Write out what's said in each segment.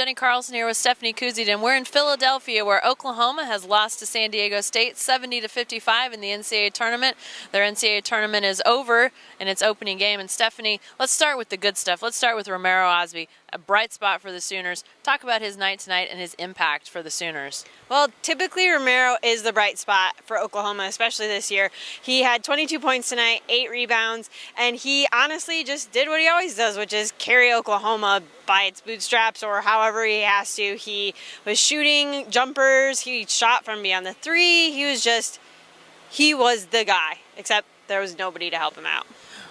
Jenny Carlson here with Stephanie Kuzid, and we're in Philadelphia where Oklahoma has lost to San Diego State 70-55 in the NCAA Tournament. Their NCAA Tournament is over in its opening game. And Stephanie, let's start with the good stuff. Let's start with Romero Osby, a bright spot for the Sooners. Talk about his night tonight and his impact for the Sooners. Well, typically Romero is the bright spot for Oklahoma, especially this year. He had 22 points tonight, 8 rebounds, and he honestly just did what he always does, which is carry Oklahoma by its bootstraps or however he has to. He was shooting jumpers, he shot from beyond the three, he was the guy, except there was nobody to help him out.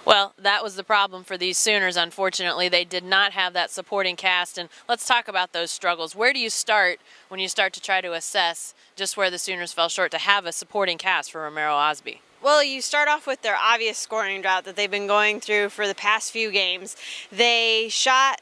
Well, that was the problem for these Sooners, unfortunately. They did not have that supporting cast, and let's talk about those struggles. Where do you start when you start to try to assess just where the Sooners fell short to have a supporting cast for Romero Osby? Well, you start off with their obvious scoring drought that they've been going through for the past few games. They shot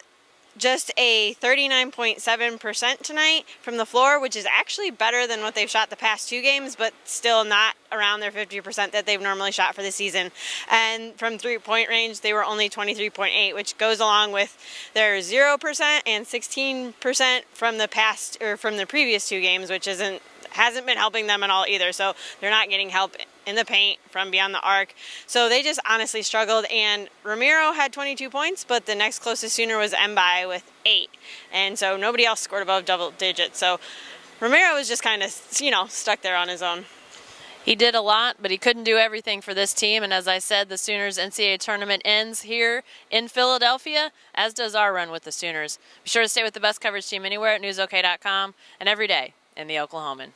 just a 39.7% tonight from the floor, which is actually better than what they've shot the past 2 games, but still not around their 50% that they've normally shot for the season. And from three-point range, they were only 23.8, which goes along with their 0% and 16% from the previous 2 games, which hasn't been helping them at all either. So they're not getting help in the paint from beyond the arc. So they just honestly struggled, and Romero had 22 points, but the next closest Sooner was Mbai with 8. And so nobody else scored above double digits. So Romero was just kind of, stuck there on his own. He did a lot, but he couldn't do everything for this team. And as I said, the Sooners NCAA Tournament ends here in Philadelphia, as does our run with the Sooners. Be sure to stay with the best coverage team anywhere at newsok.com and every day in the Oklahoman.